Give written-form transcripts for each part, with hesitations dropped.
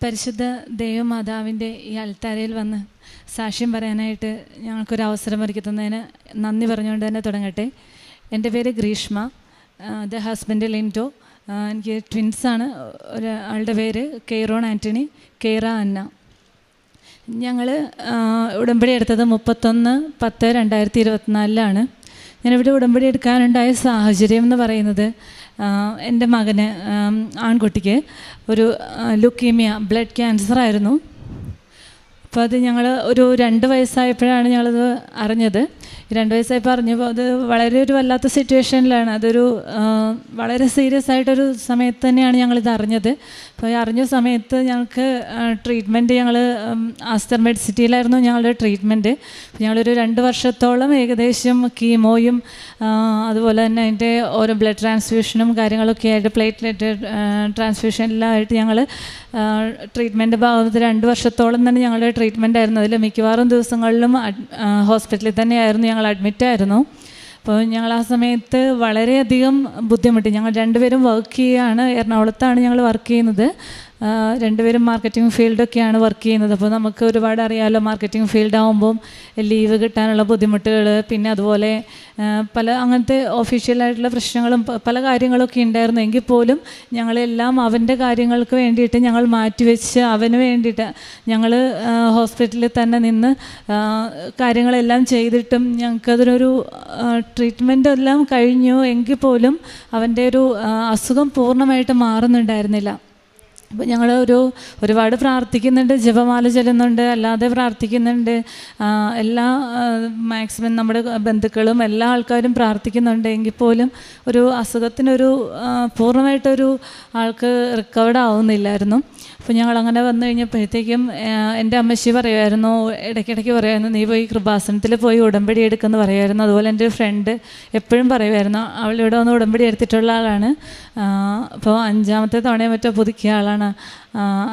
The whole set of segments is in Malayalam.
പരിശുദ്ധ ദൈവമാതാവിൻ്റെ ഈ അൾത്താരയിൽ വന്ന് സാക്ഷ്യം പറയാനായിട്ട് ഞങ്ങൾക്കൊരു അവസരം ഒരുക്കി തന്നതിന് നന്ദി പറഞ്ഞുകൊണ്ട് തന്നെ തുടങ്ങട്ടെ. എൻ്റെ പേര് ഗ്രീഷ്മ, ദ ഹസ്ബൻഡ് ലിൻറ്റോ. എനിക്ക് ട്വിൻസാണ്. ഒരാളുടെ പേര് കെയ്റോൺ ആൻ്റണി, കെയ്റ അന്ന. ഞങ്ങൾ ഉടമ്പടി എടുത്തത് 31/10/2024 ഞാനിവിടെ ഉടമ്പടി എടുക്കാനുണ്ടായ സാഹചര്യം എന്ന് പറയുന്നത്, എൻ്റെ മകന് ആൺകുട്ടിക്ക് ഒരു ലുക്കീമിയ ബ്ലഡ് ക്യാൻസർ ആയിരുന്നു. അപ്പോൾ അത് ഞങ്ങൾ ഒരു 2 വയസ്സായപ്പോഴാണ് ഞങ്ങളത് അറിഞ്ഞത്. 2 വയസ്സായപ്പോൾ അറിഞ്ഞപ്പോൾ അത് വളരെ ഒരു വല്ലാത്ത സിറ്റുവേഷനിലാണ്. അതൊരു വളരെ സീരിയസ് ആയിട്ടൊരു സമയത്ത് തന്നെയാണ് ഞങ്ങളിത് അറിഞ്ഞത്. അപ്പോൾ അറിഞ്ഞ സമയത്ത് ഞങ്ങൾക്ക് ട്രീറ്റ്മെൻറ്റ്, ഞങ്ങൾ ആസ്റ്റർ മെഡ് സിറ്റിയിലായിരുന്നു ഞങ്ങളുടെ ട്രീറ്റ്മെൻറ്റ്. ഞങ്ങളൊരു 2 വർഷത്തോളം ഏകദേശം കീമോയും അതുപോലെ തന്നെ അതിൻ്റെ ഓരോ ബ്ലഡ് ട്രാൻസ്ഫ്യൂഷനും കാര്യങ്ങളൊക്കെ ആയിട്ട്, പ്ലേറ്റ്ലെറ്റ് ട്രാൻസ്ഫ്യൂഷൻ എല്ലാം ആയിട്ട് ഞങ്ങൾ ട്രീറ്റ്മെൻറ്റ് ഭാഗത്ത് 2 വർഷത്തോളം തന്നെ ഞങ്ങളുടെ ട്രീറ്റ്മെൻ്റ് ആയിരുന്നു. അതിൽ മിക്കവാറും ദിവസങ്ങളിലും ഹോസ്പിറ്റലിൽ തന്നെയായിരുന്നു ഞങ്ങൾ അഡ്മിറ്റായിരുന്നു. അപ്പോൾ ഞങ്ങൾ ആ സമയത്ത് വളരെയധികം ബുദ്ധിമുട്ടി. ഞങ്ങൾ 2 പേരും വർക്ക് ചെയ്യുകയാണ്. എറണാകുളത്താണ് ഞങ്ങൾ വർക്ക് ചെയ്യുന്നത്. 2 പേരും മാർക്കറ്റിംഗ് ഫീൽഡൊക്കെയാണ് വർക്ക് ചെയ്യുന്നത്. അപ്പോൾ നമുക്ക് ഒരുപാട് അറിയാമല്ലോ, മാർക്കറ്റിംഗ് ഫീൽഡാകുമ്പം ലീവ് കിട്ടാനുള്ള ബുദ്ധിമുട്ടുകൾ, പിന്നെ അതുപോലെ പല അങ്ങനത്തെ ഒഫീഷ്യലായിട്ടുള്ള പ്രശ്നങ്ങളും പല കാര്യങ്ങളൊക്കെ ഉണ്ടായിരുന്നു. എങ്കിൽ പോലും ഞങ്ങളെല്ലാം അവൻ്റെ കാര്യങ്ങൾക്ക് വേണ്ടിയിട്ട് ഞങ്ങൾ മാറ്റിവെച്ച് അവന് വേണ്ടിയിട്ട് ഞങ്ങൾ ഹോസ്പിറ്റലിൽ തന്നെ നിന്ന് കാര്യങ്ങളെല്ലാം ചെയ്തിട്ടും ഞങ്ങൾക്കതിനൊരു ട്രീറ്റ്മെൻ്റ് എല്ലാം കഴിഞ്ഞു. എങ്കിൽ പോലും അവൻ്റെ ഒരു അസുഖം പൂർണ്ണമായിട്ട് മാറുന്നുണ്ടായിരുന്നില്ല. അപ്പോൾ ഞങ്ങൾ ഒരുപാട് പ്രാർത്ഥിക്കുന്നുണ്ട്, ജപമാല ചൊല്ലുന്നുണ്ട്, അല്ലാതെ പ്രാർത്ഥിക്കുന്നുണ്ട്. എല്ലാ മാക്സിമം നമ്മുടെ ബന്ധുക്കളും എല്ലാ ആൾക്കാരും പ്രാർത്ഥിക്കുന്നുണ്ട്. എങ്കിൽ പോലും ഒരു അസുഖത്തിനൊരു പൂർണ്ണമായിട്ടൊരു ആൾക്ക് റിക്കവർഡ് ആവുന്നില്ലായിരുന്നു. അപ്പോൾ ഞങ്ങളങ്ങനെ വന്നു കഴിഞ്ഞപ്പോഴത്തേക്കും എൻ്റെ അമ്മച്ചി പറയുമായിരുന്നു, ഇടയ്ക്കിടയ്ക്ക് പറയുമായിരുന്നു, നീ പോയി കൃപാസനത്തിൽ പോയി ഉടമ്പടി എടുക്കുമെന്ന് പറയുമായിരുന്നു. അതുപോലെ എൻ്റെ ഒരു ഫ്രണ്ട് എപ്പോഴും പറയുമായിരുന്നു, അവളിവിടെ വന്ന് ഉടമ്പടി എടുത്തിട്ടുള്ള ആളാണ്. അപ്പോൾ 5ാമത്തെ തവണയും മറ്റോ പുതുക്കിയ ആളാണ്.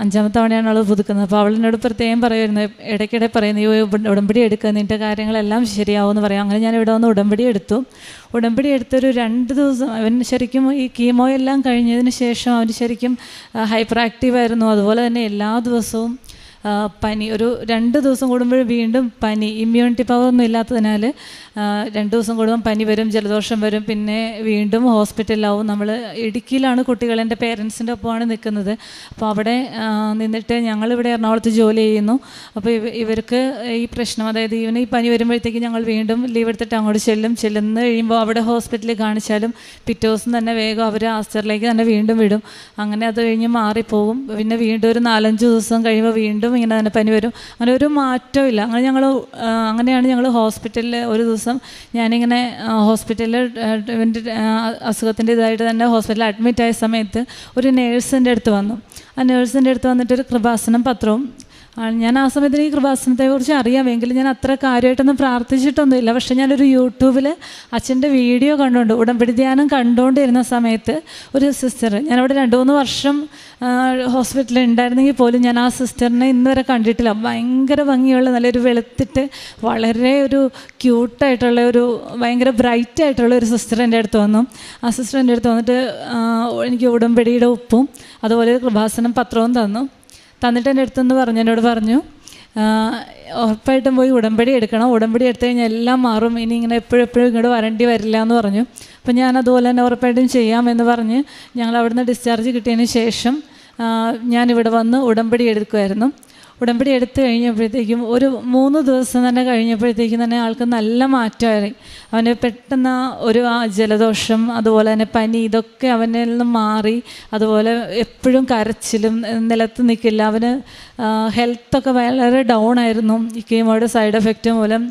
5ാമത്തെ തവണയാണ് അവൾ പുതുക്കുന്നത്. അപ്പോൾ അവളിനോട് പ്രത്യേകം പറയുമായിരുന്നു, ഇടയ്ക്കിടെ പറയുന്നു, ഈ ഉടമ്പടി എടുക്കുക, നിൻ്റെ കാര്യങ്ങളെല്ലാം ശരിയാവുമെന്ന് പറയാം. അങ്ങനെ ഞാൻ ഇവിടെ വന്ന് ഉടമ്പടി എടുത്തു. ഉടമ്പടി എടുത്തൊരു 2 ദിവസം അവൻ ശരിക്കും ഈ കീമോ എല്ലാം കഴിഞ്ഞതിന് ശേഷം അവൻ ശരിക്കും ഹൈപ്പർ ആക്റ്റീവായിരുന്നു. അതുപോലെ തന്നെ എല്ലാ ദിവസവും പനി, ഒരു 2 ദിവസം കൂടുമ്പോൾ വീണ്ടും പനി. ഇമ്മ്യൂണിറ്റി പവർ ഒന്നും ഇല്ലാത്തതിനാൽ 2 ദിവസം കൂടുമ്പോൾ പനി വരും, ജലദോഷം വരും, പിന്നെ വീണ്ടും ഹോസ്പിറ്റലിലാവും. നമ്മൾ ഇടുക്കിയിലാണ് കുട്ടികൾ, എൻ്റെ പേരൻസിൻ്റെ ഒപ്പമാണ് നിൽക്കുന്നത്. അപ്പോൾ അവിടെ നിന്നിട്ട് ഞങ്ങളിവിടെ എറണാകുളത്ത് ജോലി ചെയ്യുന്നു. അപ്പോൾ ഇവർക്ക് ഈ പ്രശ്നം, അതായത് ഇവന് ഈ പനി വരുമ്പോഴത്തേക്ക് ഞങ്ങൾ വീണ്ടും ലീവ് എടുത്തിട്ട് അങ്ങോട്ട് ചെല്ലുന്ന കഴിയുമ്പോൾ അവിടെ ഹോസ്പിറ്റലിൽ കാണിച്ചാലും പിറ്റേ ദിവസം തന്നെ വേഗം അവർ ആസ്റ്ററിലേക്ക് തന്നെ വീണ്ടും വിടും. അങ്ങനെ അത് കഴിഞ്ഞ് മാറിപ്പോകും. പിന്നെ വീണ്ടും ഒരു 4-5 ദിവസം കഴിയുമ്പോൾ വീണ്ടും ഇങ്ങനെ തന്നെ പനി വരും. അങ്ങനെ ഒരു മാറ്റവും ഇല്ല. അങ്ങനെയാണ് ഞങ്ങൾ ഹോസ്പിറ്റലിൽ ഒരു ദിവസം ഞാനിങ്ങനെ ഹോസ്പിറ്റലിൽ അസുഖത്തിൻ്റെ ഇതായിട്ട് തന്നെ ഹോസ്പിറ്റലിൽ അഡ്മിറ്റായ സമയത്ത് ഒരു നേഴ്സിൻ്റെ അടുത്ത് വന്നു. ആ നേഴ്സിൻ്റെ അടുത്ത് വന്നിട്ടൊരു കൃപാസനം പത്രവും, ഞാൻ ആ സമയത്ത് ഈ കൃപാസനത്തെക്കുറിച്ച് അറിയാമെങ്കിലും ഞാൻ അത്ര കാര്യമായിട്ടൊന്നും പ്രാർത്ഥിച്ചിട്ടൊന്നുമില്ല. പക്ഷേ ഞാനൊരു യൂട്യൂബിൽ അച്ഛൻ്റെ വീഡിയോ കണ്ടുകൊണ്ട്, ഉടമ്പടി ധ്യാനം കണ്ടുകൊണ്ടിരുന്ന സമയത്ത് ഒരു സിസ്റ്റർ, ഞാനവിടെ 2-3 വർഷം ഹോസ്പിറ്റലിൽ ഉണ്ടായിരുന്നെങ്കിൽ പോലും ഞാൻ ആ സിസ്റ്ററിനെ ഇന്ന് വരെ കണ്ടിട്ടില്ല. ഭയങ്കര ഭംഗിയുള്ള, നല്ലൊരു വെളുത്തിട്ട് വളരെ ഒരു ക്യൂട്ടായിട്ടുള്ള ഒരു ഭയങ്കര ബ്രൈറ്റ് ആയിട്ടുള്ള ഒരു സിസ്റ്റർ എൻ്റെ അടുത്ത് വന്നു. ആ സിസ്റ്റർ എൻ്റെ അടുത്ത് വന്നിട്ട് എനിക്ക് ഉടമ്പടിയുടെ ഉപ്പും അതുപോലെ ഒരു കൃപാസനം പത്രവും തന്നിട്ട് എൻ്റെ അടുത്തെന്ന് എന്നോട് പറഞ്ഞു, ഉറപ്പായിട്ടും പോയി ഉടമ്പടി എടുക്കണം, ഉടമ്പടി എടുത്തു കഴിഞ്ഞാൽ എല്ലാം മാറും, ഇനി ഇങ്ങനെ എപ്പോഴും ഇങ്ങോട്ട് വരേണ്ടി വരില്ല എന്ന് പറഞ്ഞു. അപ്പോൾ ഞാൻ അതുപോലെ തന്നെ ഉറപ്പായിട്ടും ചെയ്യാമെന്ന് പറഞ്ഞ് ഞങ്ങൾ അവിടുന്ന് ഡിസ്ചാർജ് കിട്ടിയതിന് ശേഷം ഞാനിവിടെ വന്ന് ഉടമ്പടി എടുക്കുമായിരുന്നു. ഉടമ്പടി എടുത്തു കഴിഞ്ഞപ്പോഴത്തേക്കും ഒരു 3 ദിവസം തന്നെ കഴിഞ്ഞപ്പോഴത്തേക്കും തന്നെ ആൾക്ക് നല്ല മാറ്റമായി. അവന് പെട്ടെന്ന് ഒരു ജലദോഷം, അതുപോലെ തന്നെ പനി, ഇതൊക്കെ അവനിൽ നിന്ന് മാറി. അതുപോലെ എപ്പോഴും കരച്ചിലും, നിലത്ത് നിൽക്കില്ല. അവന് ഹെൽത്തൊക്കെ വളരെ ഡൗൺ ആയിരുന്നു. ഈ കീമോയുടെ സൈഡ് എഫക്റ്റ് മൂലം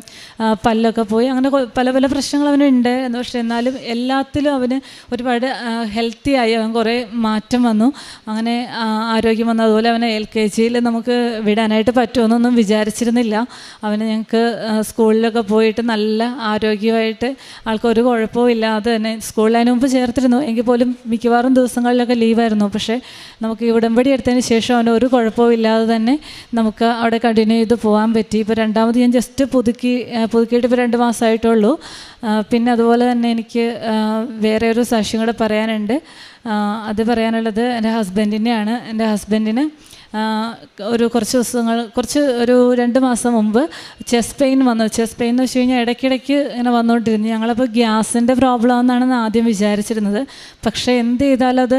പല്ലൊക്കെ പോയി, അങ്ങനെ പല പ്രശ്നങ്ങൾ അവനുണ്ട്. പക്ഷേ എന്നാലും എല്ലാത്തിലും അവന് ഒരുപാട് ഹെൽത്തി ആയി, അവൻ കുറേ മാറ്റം വന്നു. അങ്ങനെ ആരോഗ്യം വന്നു. അതുപോലെ അവനെ LKGയിൽ നമുക്ക് വിടാനായിട്ട് പറ്റുമെന്നൊന്നും വിചാരിച്ചിരുന്നില്ല. അവന് ഞങ്ങൾക്ക് സ്കൂളിലൊക്കെ പോയിട്ട് നല്ല ആരോഗ്യമായിട്ട് ആൾക്കൊരു കുഴപ്പവും ഇല്ലാതെ തന്നെ സ്കൂളിൽ അതിന് മുമ്പ് ചേർത്തിരുന്നു. എങ്കിൽ പോലും മിക്കവാറും ദിവസങ്ങളിലൊക്കെ ലീവായിരുന്നു. പക്ഷേ നമുക്ക് ഈ ഉടമ്പടി എടുത്തതിന് ശേഷം അവന് ഒരു കുഴപ്പവും ഇല്ലാതെ തന്നെ നമുക്ക് അവിടെ കണ്ടിന്യൂ ചെയ്ത് പോകാൻ പറ്റി. ഇപ്പോൾ 2ാമത് ഞാൻ ജസ്റ്റ് പുതുക്കിയിട്ട് ഇപ്പോൾ 2 മാസമായിട്ടുള്ളൂ. പിന്നെ അതുപോലെ തന്നെ എനിക്ക് വേറെ ഒരു സാക്ഷ്യം കൂടെ പറയാനുണ്ട്. അത് പറയാനുള്ളത് എൻ്റെ ഹസ്ബൻഡിൻ്റെയാണ്. എൻ്റെ ഹസ്ബൻഡിന് ഒരു 2 മാസം മുമ്പ് ചെസ്റ്റ് പെയിൻ വന്നു. ചെസ്റ്റ് പെയിൻ എന്ന് വെച്ച് കഴിഞ്ഞാൽ ഇടയ്ക്കിടയ്ക്ക് ഇങ്ങനെ വന്നുകൊണ്ടിരുന്നു. ഞങ്ങളപ്പോൾ ഗ്യാസിൻ്റെ പ്രോബ്ലം ആണെന്നാണ് ആദ്യം വിചാരിച്ചിരുന്നത്. പക്ഷേ എന്ത് ചെയ്താലും അത്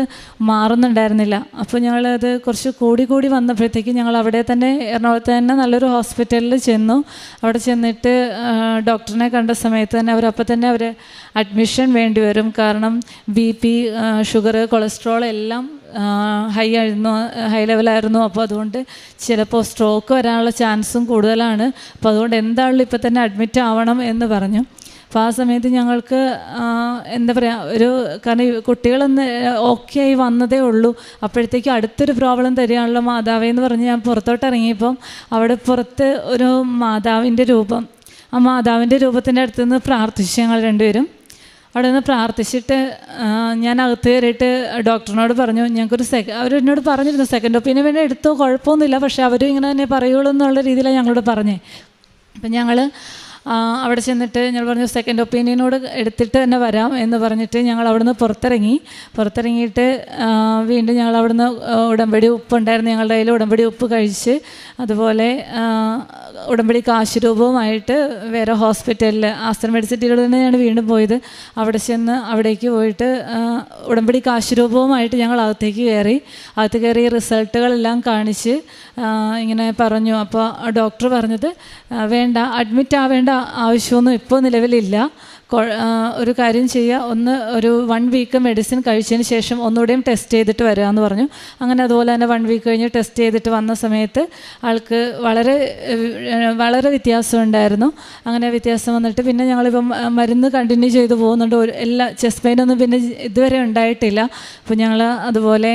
മാറുന്നുണ്ടായിരുന്നില്ല. അപ്പോൾ ഞങ്ങളത് കുറച്ച് കൂടി വന്നപ്പോഴത്തേക്ക് ഞങ്ങൾ അവിടെ തന്നെ എറണാകുളത്ത് തന്നെ നല്ലൊരു ഹോസ്പിറ്റലിൽ ചെന്നു. അവിടെ ചെന്നിട്ട് ഡോക്ടറിനെ കണ്ട സമയത്ത് തന്നെ അവരപ്പോൾ തന്നെ അഡ്മിഷൻ വേണ്ടി വരും. കാരണം BP, ഷുഗർ, കൊളസ്ട്രോൾ എല്ലാം ഹൈ ലെവലായിരുന്നു. അപ്പോൾ അതുകൊണ്ട് ചിലപ്പോൾ സ്ട്രോക്ക് വരാനുള്ള ചാൻസും കൂടുതലാണ്. അപ്പോൾ അതുകൊണ്ട് എന്തായാലും ഇപ്പോൾ തന്നെ അഡ്മിറ്റ് ആവണം എന്ന് പറഞ്ഞു. അപ്പോൾ ആ സമയത്ത് ഞങ്ങൾക്ക് എന്താ പറയുക, കാരണം കുട്ടികളൊന്ന് ഓക്കെ ആയി വന്നതേ ഉള്ളൂ. അപ്പോഴത്തേക്ക് അടുത്തൊരു പ്രോബ്ലം തരികയാണല്ലോ മാതാവേ എന്ന് പറഞ്ഞ് ഞാൻ പുറത്തോട്ട് ഇറങ്ങിയപ്പം അവിടെ പുറത്ത് ഒരു മാതാവിൻ്റെ രൂപം, ആ മാതാവിൻ്റെ രൂപത്തിൻ്റെ അടുത്ത് നിന്ന് പ്രാർത്ഥിച്ചു. ഞങ്ങൾ രണ്ടുപേരും അവിടെ നിന്ന് പ്രാർത്ഥിച്ചിട്ട് ഞാൻ അകത്ത് കയറിയിട്ട് ഡോക്ടറിനോട് പറഞ്ഞു, ഞങ്ങൾക്കൊരു അവരെന്നോട് പറഞ്ഞിരുന്നു സെക്കൻഡ് ഒപ്പീനിയൻ വേണ്ടി എടുത്തോ കുഴപ്പമൊന്നുമില്ല, പക്ഷേ അവരും ഇങ്ങനെ തന്നെ പറയുള്ളൂ എന്നുള്ള രീതിയിലാണ് ഞങ്ങളോട് പറഞ്ഞേ. അപ്പം ഞങ്ങൾ അവിടെ ചെന്നിട്ട് ഞങ്ങൾ പറഞ്ഞു സെക്കൻഡ് ഒപ്പീനിയനോട് എടുത്തിട്ട് തന്നെ വരാം എന്ന് പറഞ്ഞിട്ട് ഞങ്ങൾ അവിടെ നിന്ന് പുറത്തിറങ്ങിയിട്ട് വീണ്ടും ഞങ്ങൾ അവിടെ നിന്ന് ഉടമ്പടി ഉപ്പ് ഉണ്ടായിരുന്നു ഞങ്ങളുടെ കയ്യിൽ. ഉടമ്പടി ഉപ്പ് കഴിച്ച് അതുപോലെ ഉടമ്പടി കാശുരൂപവുമായിട്ട് വേറെ ഹോസ്പിറ്റലിൽ ആസ്റ്റർ മെഡിസിറ്റിയിലൂടെ തന്നെയാണ് വീണ്ടും പോയത്. അവിടെ ചെന്ന് അവിടേക്ക് പോയിട്ട് ഉടമ്പടി കാശുരൂപവുമായിട്ട് ഞങ്ങൾ അകത്ത് കയറി റിസൾട്ടുകളെല്ലാം കാണിച്ച് ഇങ്ങനെ പറഞ്ഞു. അപ്പോൾ ഡോക്ടർ പറഞ്ഞത് വേണ്ട, അഡ്മിറ്റ് ആവേണ്ട ആവശ്യമൊന്നും ഇപ്പോൾ നിലവിലില്ല, ഒരു കാര്യം ചെയ്യുക, ഒരു 1 വീക്ക് മെഡിസിൻ കഴിച്ചതിന് ശേഷം ഒന്നുകൂടെയും ടെസ്റ്റ് ചെയ്തിട്ട് വരികയെന്ന് പറഞ്ഞു. അങ്ങനെ അതുപോലെ തന്നെ 1 വീക്ക് കഴിഞ്ഞ് ടെസ്റ്റ് ചെയ്തിട്ട് വന്ന സമയത്ത് ആൾക്ക് വളരെ വ്യത്യാസമുണ്ടായിരുന്നു. അങ്ങനെ വ്യത്യാസം വന്നിട്ട് പിന്നെ ഞങ്ങളിപ്പം മരുന്ന് കണ്ടിന്യൂ ചെയ്ത് പോകുന്നുണ്ട്. എല്ലാ ചെസ്റ്റ് പെയിനൊന്നും പിന്നെ ഇതുവരെ ഉണ്ടായിട്ടില്ല. അപ്പോൾ ഞങ്ങൾ അതുപോലെ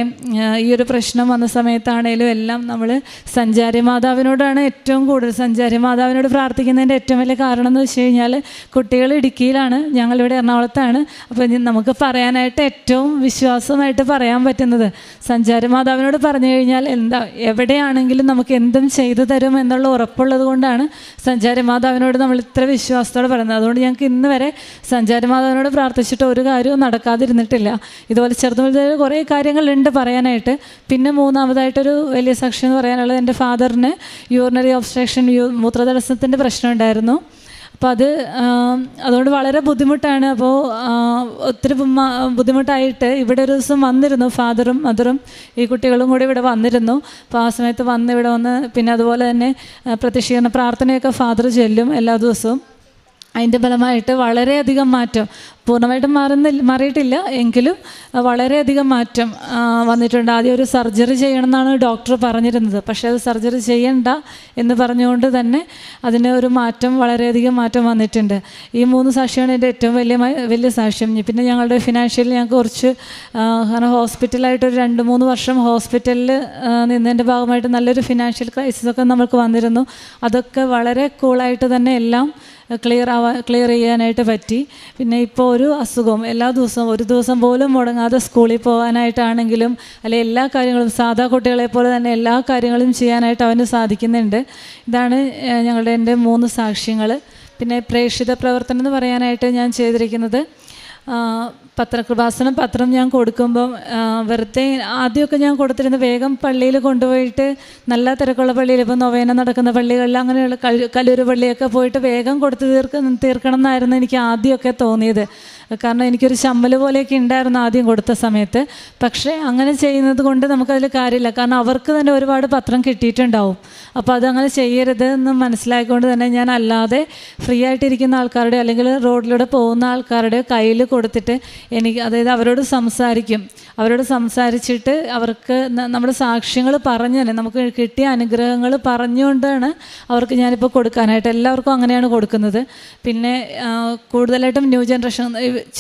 ഈ ഒരു പ്രശ്നം വന്ന സമയത്താണേലും എല്ലാം നമ്മൾ സഞ്ചാരി മാതാവിനോടാണ് ഏറ്റവും കൂടുതൽ സഞ്ചാരി മാതാവിനോട് പ്രാർത്ഥിക്കുന്നതിൻ്റെ ഏറ്റവും വലിയ കാരണം എന്ന് വെച്ച് കഴിഞ്ഞാൽ കുട്ടികൾ ഇടുക്കിയിലാണ്, ഞങ്ങളിവിടെ എറണാകുളത്താണ്. അപ്പോൾ നമുക്ക് പറയാനായിട്ട് ഏറ്റവും വിശ്വാസമായിട്ട് പറയാൻ പറ്റുന്നത് സഞ്ചാരി മാതാവിനോട് പറഞ്ഞു കഴിഞ്ഞാൽ എവിടെയാണെങ്കിലും നമുക്ക് എന്തും ചെയ്തു തരും എന്നുള്ള ഉറപ്പുള്ളത് കൊണ്ടാണ് സഞ്ചാരി മാതാവിനോട് നമ്മൾ ഇത്ര വിശ്വാസത്തോടെ പറയുന്നത്. അതുകൊണ്ട് ഞങ്ങൾക്ക് ഇന്ന് വരെ സഞ്ചാരി മാതാവിനോട് പ്രാർത്ഥിച്ചിട്ട് ഒരു കാര്യവും നടക്കാതിരുന്നിട്ടില്ല. ഇതുപോലെ ചെറുതുമുതൽ കുറേ കാര്യങ്ങളുണ്ട് പറയാനായിട്ട്. പിന്നെ മൂന്നാമതായിട്ടൊരു വലിയ സാക്ഷ്യം എന്ന് പറയാനുള്ളത്, എൻ്റെ ഫാദറിന് യൂറിനറി ഒബ്സ്ട്രക്ഷൻ, മൂത്രതടസ്സത്തിൻ്റെ പ്രശ്നം ഉണ്ടായിരുന്നു. അപ്പോൾ അതുകൊണ്ട് വളരെ ബുദ്ധിമുട്ടാണ്. അപ്പോൾ ഒത്തിരി ബുദ്ധിമുട്ടായിട്ട് ഇവിടെ ഒരു ദിവസം വന്നിരുന്നു ഫാദറും മദറും ഈ കുട്ടികളും കൂടി ഇവിടെ വന്നിരുന്നു. അപ്പോൾ ആ സമയത്ത് ഇവിടെ വന്ന് പിന്നെ അതുപോലെ തന്നെ പ്രത്യക്ഷീകരണ പ്രാർത്ഥനയൊക്കെ ഫാദർ ചൊല്ലും എല്ലാ ദിവസവും. അതിൻ്റെ ഫലമായിട്ട് വളരെയധികം മാറ്റം, പൂർണ്ണമായിട്ടും മാറിയിട്ടില്ല എങ്കിലും വളരെയധികം മാറ്റം വന്നിട്ടുണ്ട്. ആദ്യം ഒരു സർജറി ചെയ്യണമെന്നാണ് ഡോക്ടർ പറഞ്ഞിരുന്നത്. പക്ഷേ അത് സർജറി ചെയ്യണ്ട എന്ന് പറഞ്ഞുകൊണ്ട് തന്നെ അതിന് ഒരു വളരെയധികം മാറ്റം വന്നിട്ടുണ്ട്. ഈ 3 സാക്ഷ്യമാണ് എൻ്റെ ഏറ്റവും വലിയ സാക്ഷ്യം. പിന്നെ ഞങ്ങളുടെ ഫിനാൻഷ്യലി ഞങ്ങൾക്ക് കുറച്ച് കാരണം ഹോസ്പിറ്റലായിട്ടൊരു 2-3 വർഷം ഹോസ്പിറ്റലിൽ നിന്നതിൻ്റെ ഭാഗമായിട്ട് നല്ലൊരു ഫിനാൻഷ്യൽ ക്രൈസിസൊക്കെ നമുക്ക് വന്നിരുന്നു. അതൊക്കെ വളരെ കൂളായിട്ട് തന്നെ എല്ലാം ക്ലിയർ ചെയ്യാനായിട്ട് പറ്റി. പിന്നെ ഇപ്പോൾ ഒരു അസുഖവും എല്ലാ ദിവസവും ഒരു ദിവസം പോലും മുടങ്ങാതെ സ്കൂളിൽ പോകാനായിട്ടാണെങ്കിലും അല്ലെങ്കിൽ എല്ലാ കാര്യങ്ങളും സാധാ കുട്ടികളെ പോലെ തന്നെ എല്ലാ കാര്യങ്ങളും ചെയ്യാനായിട്ട് അവന് സാധിക്കുന്നുണ്ട്. ഇതാണ് എൻ്റെ 3 സാക്ഷ്യങ്ങൾ. പിന്നെ പ്രേക്ഷിത പ്രവർത്തനം എന്ന് പറയാനായിട്ട് ഞാൻ ചെയ്തിരിക്കുന്നത്, കൃപാസനം പത്രം ഞാൻ കൊടുക്കുമ്പം വെറുതെ ആദ്യമൊക്കെ ഞാൻ കൊടുത്തിരുന്ന വേഗം പള്ളിയിൽ കൊണ്ടുപോയിട്ട് നല്ല തിരക്കുള്ള പള്ളിയിൽ, ഇപ്പം നൊവേന നടക്കുന്ന പള്ളികളിൽ അങ്ങനെയുള്ള കല്ലൂര് പള്ളിയൊക്കെ പോയിട്ട് വേഗം കൊടുത്ത് തീർക്കണം എന്നായിരുന്നു എനിക്ക് ആദ്യമൊക്കെ തോന്നിയത്. കാരണം എനിക്കൊരു ചമ്മൽ പോലെയൊക്കെ ഉണ്ടായിരുന്നു ആദ്യം കൊടുത്ത സമയത്ത്. പക്ഷേ അങ്ങനെ ചെയ്യുന്നത് കൊണ്ട് നമുക്കതിൽ കാര്യമില്ല, കാരണം അവർക്ക് തന്നെ ഒരുപാട് പത്രം കിട്ടിയിട്ടുണ്ടാവും. അപ്പോൾ അതങ്ങനെ ചെയ്യരുത് എന്ന് മനസ്സിലാക്കിക്കൊണ്ട് തന്നെ ഞാൻ അല്ലാതെ ഫ്രീ ആയിട്ടിരിക്കുന്ന ആൾക്കാരുടെ അല്ലെങ്കിൽ റോഡിലൂടെ പോകുന്ന ആൾക്കാരുടെ കയ്യിൽ കൊടുത്തിട്ട് അതായത് അവരോട് സംസാരിച്ചിട്ട് അവർക്ക് നമ്മുടെ സാക്ഷ്യങ്ങൾ പറഞ്ഞു തന്നെ നമുക്ക് കിട്ടിയ അനുഗ്രഹങ്ങൾ പറഞ്ഞുകൊണ്ടാണ് അവർക്ക് ഞാനിപ്പോൾ കൊടുക്കാനായിട്ട് എല്ലാവർക്കും അങ്ങനെയാണ് കൊടുക്കുന്നത്. പിന്നെ കൂടുതലായിട്ടും ന്യൂ ജനറേഷൻ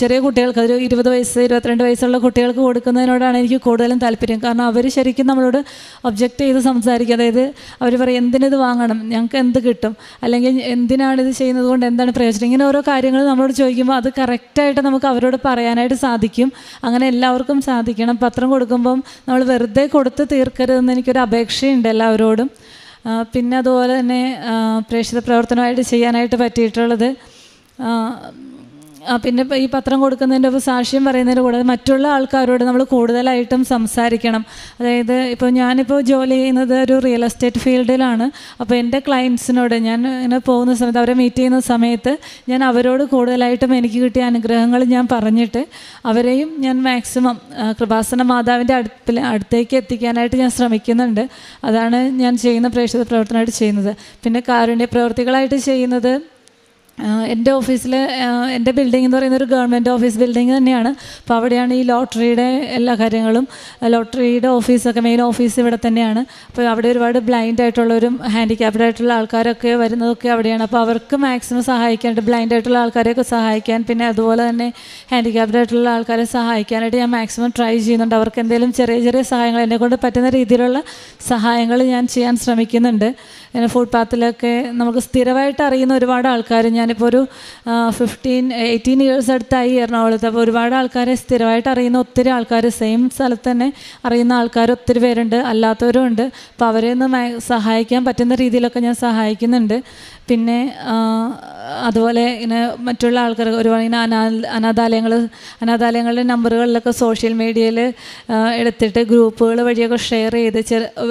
ചെറിയ കുട്ടികൾക്ക്, ഒരു 20 വയസ്സ് 22 വയസ്സുള്ള കുട്ടികൾക്ക് കൊടുക്കുന്നതിനോടാണ് എനിക്ക് കൂടുതലും താല്പര്യം. കാരണം അവർ ശരിക്കും നമ്മളോട് ഒബ്ജക്റ്റ് ചെയ്ത് സംസാരിക്കുക. അതായത് അവർ പറയും എന്തിനിത് വാങ്ങണം, ഞങ്ങൾക്ക് എന്ത് കിട്ടും, അല്ലെങ്കിൽ എന്തിനാണിത് ചെയ്യുന്നത് കൊണ്ട് എന്താണ് പ്രയോജനം, ഇങ്ങനെ ഓരോ കാര്യങ്ങൾ നമ്മളോട് ചോദിക്കുമ്പോൾ അത് കറക്റ്റായിട്ട് നമുക്ക് അവരോട് പറയാനായിട്ട് സാധിക്കും. അങ്ങനെ എല്ലാവർക്കും സാധിക്കണം. പത്രം കൊടുക്കുമ്പം നമ്മൾ വെറുതെ കൊടുത്ത് തീർക്കരുതെന്ന് എനിക്കൊരു അപേക്ഷയുണ്ട് എല്ലാവരോടും. പിന്നെ അതുപോലെ തന്നെ പ്രേക്ഷിത പ്രവർത്തനമായിട്ട് ചെയ്യാനായിട്ട് പറ്റിയിട്ടുള്ളത്, പിന്നെ ഈ പത്രം കൊടുക്കുന്നതിൻ്റെ ഒപ്പം സാക്ഷ്യം പറയുന്നതിൻ്റെ കൂടാതെ മറ്റുള്ള ആൾക്കാരോട് നമ്മൾ കൂടുതലായിട്ടും സംസാരിക്കണം. അതായത് ഇപ്പോൾ ഞാനിപ്പോൾ ജോലി ചെയ്യുന്നത് ഒരു റിയൽ എസ്റ്റേറ്റ് ഫീൽഡിലാണ്. അപ്പോൾ എൻ്റെ ക്ലയൻസിനോട് ഞാൻ ഇങ്ങനെ പോകുന്ന സമയത്ത്, അവരെ മീറ്റ് ചെയ്യുന്ന സമയത്ത് ഞാൻ അവരോട് കൂടുതലായിട്ടും എനിക്ക് കിട്ടിയ അനുഗ്രഹങ്ങൾ ഞാൻ പറഞ്ഞിട്ട് അവരെയും ഞാൻ മാക്സിമം കൃപാസന മാതാവിൻ്റെ അടുത്തേക്ക് എത്തിക്കാനായിട്ട് ഞാൻ ശ്രമിക്കുന്നുണ്ട്. അതാണ് ഞാൻ ചെയ്യുന്ന പ്രേക്ഷിത പ്രവർത്തനമായിട്ട് ചെയ്യുന്നത്. പിന്നെ കാരുണ്യ പ്രവൃത്തികളായിട്ട് ചെയ്യുന്നത്, എൻ്റെ ഓഫീസിൽ, എൻ്റെ ബിൽഡിംഗ് എന്ന് പറയുന്നത് ഒരു ഗവൺമെൻറ് ഓഫീസ് ബിൽഡിംഗ് തന്നെയാണ്. അപ്പോൾ അവിടെയാണ് ഈ ലോട്ടറിയുടെ എല്ലാ കാര്യങ്ങളും, ലോട്ടറിയുടെ ഓഫീസൊക്കെ, മെയിൻ ഓഫീസ് ഇവിടെ തന്നെയാണ്. അപ്പോൾ അവിടെ ഒരുപാട് ബ്ലൈൻഡ് ആയിട്ടുള്ളവരും ഹാൻഡിക്യാപ്ഡ് ആയിട്ടുള്ള ആൾക്കാരൊക്കെ വരുന്നതൊക്കെ അവിടെയാണ്. അപ്പോൾ അവർക്ക് മാക്സിമം സഹായിക്കാനായിട്ട്, ബ്ലൈൻഡ് ആയിട്ടുള്ള ആൾക്കാരെയൊക്കെ സഹായിക്കാൻ, പിന്നെ അതുപോലെ തന്നെ ഹാൻഡിക്യാപ്ഡ് ആയിട്ടുള്ള ആൾക്കാരെ സഹായിക്കാനായിട്ട് ഞാൻ മാക്സിമം ട്രൈ ചെയ്യുന്നുണ്ട്. അവർക്ക് എന്തെങ്കിലും ചെറിയ ചെറിയ സഹായങ്ങൾ, എന്നെക്കൊണ്ട് പറ്റുന്ന രീതിയിലുള്ള സഹായങ്ങൾ ഞാൻ ചെയ്യാൻ ശ്രമിക്കുന്നുണ്ട്. പിന്നെ ഫുട്പാത്തിലൊക്കെ നമുക്ക് സ്ഥിരമായിട്ട് അറിയുന്ന ഒരുപാട് ആൾക്കാർ, ഞാനിപ്പോൾ ഒരു 18 ഇയേഴ്സ് അടുത്തായി എറണാകുളത്ത്. അപ്പോൾ ഒരുപാട് ആൾക്കാരെ സ്ഥിരമായിട്ട് അറിയുന്ന ഒത്തിരി ആൾക്കാർ, സെയിം സ്ഥലത്ത് തന്നെ അറിയുന്ന ആൾക്കാർ ഒത്തിരി പേരുണ്ട്, അല്ലാത്തവരും ഉണ്ട്. അപ്പോൾ അവരെ ഒന്ന് സഹായിക്കാൻ പറ്റുന്ന രീതിയിലൊക്കെ ഞാൻ സഹായിക്കുന്നുണ്ട്. പിന്നെ അതുപോലെ ഇങ്ങനെ മറ്റുള്ള ആൾക്കാർ ഒരുപാട് ഇങ്ങനെ അനാഥാലയങ്ങളുടെ നമ്പറുകളിലൊക്കെ സോഷ്യൽ മീഡിയയിൽ എടുത്തിട്ട് ഗ്രൂപ്പുകൾ വഴിയൊക്കെ ഷെയർ ചെയ്ത്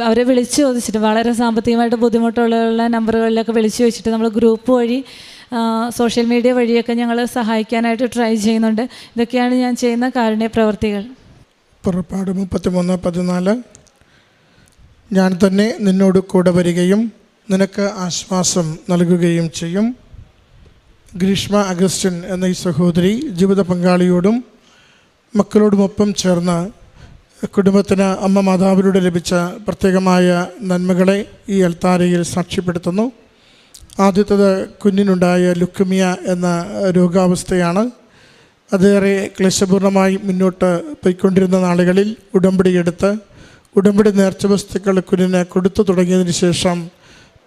അവരെ വിളിച്ചു ചോദിച്ചിട്ട്, വളരെ സാമ്പത്തികമായിട്ട് ബുദ്ധിമുട്ടുള്ള നമ്പറുകളിലൊക്കെ വിളിച്ചു ചോദിച്ചിട്ട് നമ്മൾ ഗ്രൂപ്പ് വഴി, സോഷ്യൽ മീഡിയ വഴിയൊക്കെ ഞങ്ങൾ സഹായിക്കാനായിട്ട് ട്രൈ ചെയ്യുന്നുണ്ട്. ഇതൊക്കെയാണ് ഞാൻ ചെയ്യുന്ന കാരുണ്യ പ്രവർത്തികൾ. പുറപ്പാട് 33:14 ഞാൻ തന്നെ നിന്നോട് കൂടെ വരികയും നിനക്ക് ആശ്വാസം നൽകുകയും ചെയ്യും. ഗ്രീഷ്മ അഗസ്റ്റിൻ എന്ന ഈ സഹോദരി ജീവിത പങ്കാളിയോടും മക്കളോടുമൊപ്പം ചേർന്ന് കുടുംബത്തിന് അമ്മ മാതാവിലൂടെ ലഭിച്ച പ്രത്യേകമായ നന്മകളെ ഈ അൾത്താരയിൽ സാക്ഷ്യപ്പെടുത്തുന്നു. ആദ്യത്തേത് കുഞ്ഞിനുണ്ടായ ലുക്കമിയ എന്ന രോഗാവസ്ഥയാണ്. അതേറെ ക്ലേശപൂർണമായി മുന്നോട്ട് പോയിക്കൊണ്ടിരുന്ന നാളുകളിൽ ഉടമ്പടിയെടുത്ത് ഉടമ്പടി നേർച്ച വസ്തുക്കൾ കുഞ്ഞിന് കൊടുത്തു തുടങ്ങിയതിന് ശേഷം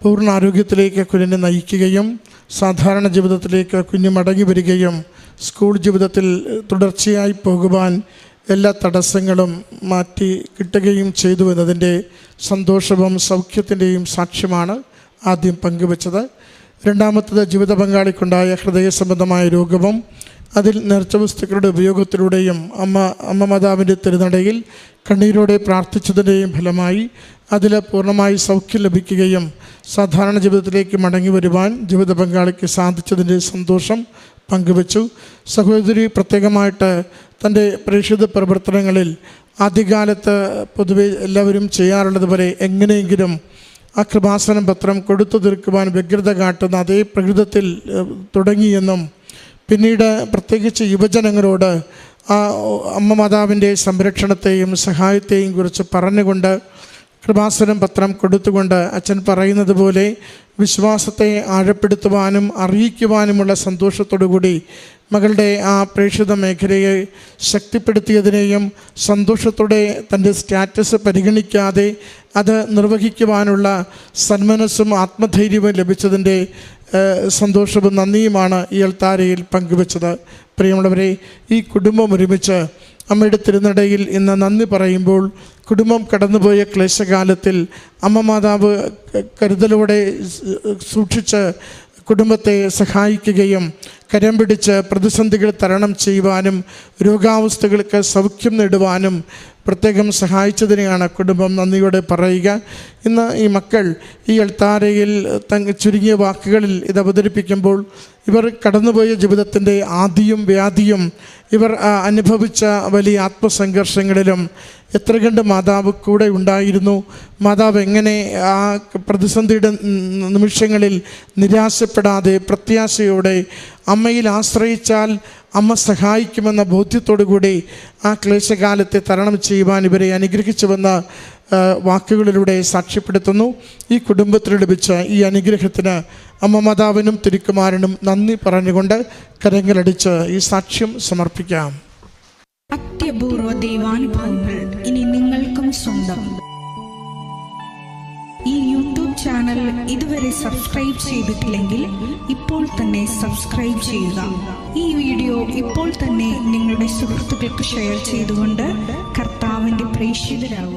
പൂർണ്ണ ആരോഗ്യത്തിലേക്ക് കുഞ്ഞിനെ നയിക്കുകയും സാധാരണ ജീവിതത്തിലേക്ക് കുഞ്ഞ് മടങ്ങി വരികയും സ്കൂൾ ജീവിതത്തിൽ തുടർച്ചയായി പോകുവാൻ എല്ലാ തടസ്സങ്ങളും മാറ്റി കിട്ടുകയും ചെയ്തു എന്നതിൻ്റെ സന്തോഷവും സൗഖ്യത്തിൻ്റെയും സാക്ഷ്യമാണ് ആദ്യം പങ്കുവച്ചത്. രണ്ടാമത്തത് ജീവിത പങ്കാളിക്കുണ്ടായ ഹൃദയ സംബന്ധമായ രോഗവും അതിൽ നേർച്ച വസ്തുക്കളുടെ ഉപയോഗത്തിലൂടെയും അമ്മ മാതാവിൻ്റെ തിരുനടയിൽ കണ്ണീരോടെ പ്രാർത്ഥിച്ചതിൻ്റെയും ഫലമായി അതിൽ പൂർണ്ണമായി സൗഖ്യം ലഭിക്കുകയും സാധാരണ ജീവിതത്തിലേക്ക് മടങ്ങി വരുവാൻ ജീവിത പങ്കാളിക്ക് സാധിച്ചതിൻ്റെ സന്തോഷം പങ്കുവച്ചു. സഹോദരി പ്രത്യേകമായിട്ട് തൻ്റെ പ്രേക്ഷിത പ്രവർത്തനങ്ങളിൽ ആദ്യകാലത്ത് പൊതുവെ എല്ലാവരും ചെയ്യാറുള്ളതുപോലെ എങ്ങനെയെങ്കിലും ആ കൃപാസനം പത്രം കൊടുത്തു തീർക്കുവാൻ വ്യഗ്രത കാട്ടുന്ന അതേ പ്രകൃതത്തിൽ തുടങ്ങിയെന്നും പിന്നീട് പ്രത്യേകിച്ച് യുവജനങ്ങളോട് ആ അമ്മ മാതാവിൻ്റെ സംരക്ഷണത്തെയും സഹായത്തെയും കുറിച്ച് പറഞ്ഞുകൊണ്ട് കൃപാസനം പത്രം കൊടുത്തുകൊണ്ട് അച്ഛൻ പറയുന്നത് പോലെ വിശ്വാസത്തെ ആഴപ്പെടുത്തുവാനും അറിയിക്കുവാനുമുള്ള സന്തോഷത്തോടുകൂടി മകളുടെ ആ പ്രേക്ഷിത മേഖലയെ ശക്തിപ്പെടുത്തിയതിനെയും സന്തോഷത്തോടെ തൻ്റെ സ്റ്റാറ്റസ് പരിഗണിക്കാതെ അത് നിർവഹിക്കുവാനുള്ള സന്മനസ്സും ആത്മധൈര്യവും ലഭിച്ചതിൻ്റെ സന്തോഷവും നന്ദിയുമാണ് ഈ അൾത്താരയിൽ പങ്കുവച്ചത്. പ്രിയമുള്ളവരെ, ഈ കുടുംബം ഒരുമിച്ച് അമ്മയുടെ തിരുനടയിൽ ഇന്ന് നന്ദി പറയുമ്പോൾ കുടുംബം കടന്നുപോയ ക്ലേശകാലത്തിൽ അമ്മ മാതാവ് കരുതലോടെ സൂക്ഷിച്ച് കുടുംബത്തെ സഹായിക്കുകയും കരം പിടിച്ച് പ്രതിസന്ധികൾ തരണം ചെയ്യുവാനും രോഗാവസ്ഥകൾക്ക് സൗഖ്യം നേടുവാനും പ്രത്യേകം സഹായിച്ചതിനെയാണ് കുടുംബം നന്ദിയോടെ പറയുക. ഇന്ന് ഈ മക്കൾ ഈ അൾത്താരയിൽ ചുരുങ്ങിയ വാക്കുകളിൽ ഇത് അവതരിപ്പിക്കുമ്പോൾ ഇവർ കടന്നുപോയ ജീവിതത്തിൻ്റെ ആദിയും വ്യാധിയും ഇവർ അനുഭവിച്ച വലിയ ആത്മസംഘർഷങ്ങളിലും എത്ര കണ്ട് മാതാവ് കൂടെ ഉണ്ടായിരുന്നു, മാതാവ് എങ്ങനെ ആ പ്രതിസന്ധിയുടെ നിമിഷങ്ങളിൽ നിരാശപ്പെടാതെ പ്രത്യാശയോടെ അമ്മയിൽ ആശ്രയിച്ചാൽ അമ്മ സഹായിക്കുമെന്ന ബോധ്യത്തോടു കൂടി ആ ക്ലേശകാലത്തെ തരണം ചെയ്യുവാൻ ഇവരെ അനുഗ്രഹിച്ചുവെന്ന വാക്കുകളിലൂടെ സാക്ഷ്യപ്പെടുത്തുന്നു. ഈ കുടുംബത്തിന് ലഭിച്ച ഈ അനുഗ്രഹത്തിന് അമ്മ മാതാവിനും തിരുക്കുമാരനും നന്ദി പറഞ്ഞുകൊണ്ട് കരങ്ങളടിച്ച് ഈ സാക്ഷ്യം സമർപ്പിക്കാം. അത്യപൂർവ ദൈവാനുഭവങ്ങൾ ഇനി നിങ്ങൾക്കും സ്വന്തം. ഈ യൂട്യൂബ് ചാനൽ ഇതുവരെ സബ്സ്ക്രൈബ് ചെയ്തിട്ടില്ലെങ്കിൽ ഇപ്പോൾ തന്നെ സബ്സ്ക്രൈബ് ചെയ്യുക. ഈ വീഡിയോ ഇപ്പോൾ തന്നെ നിങ്ങളുടെ സുഹൃത്തുക്കൾക്ക് ഷെയർ ചെയ്തുകൊണ്ട് കർത്താവിൻ്റെ പ്രേക്ഷിതരാകുക.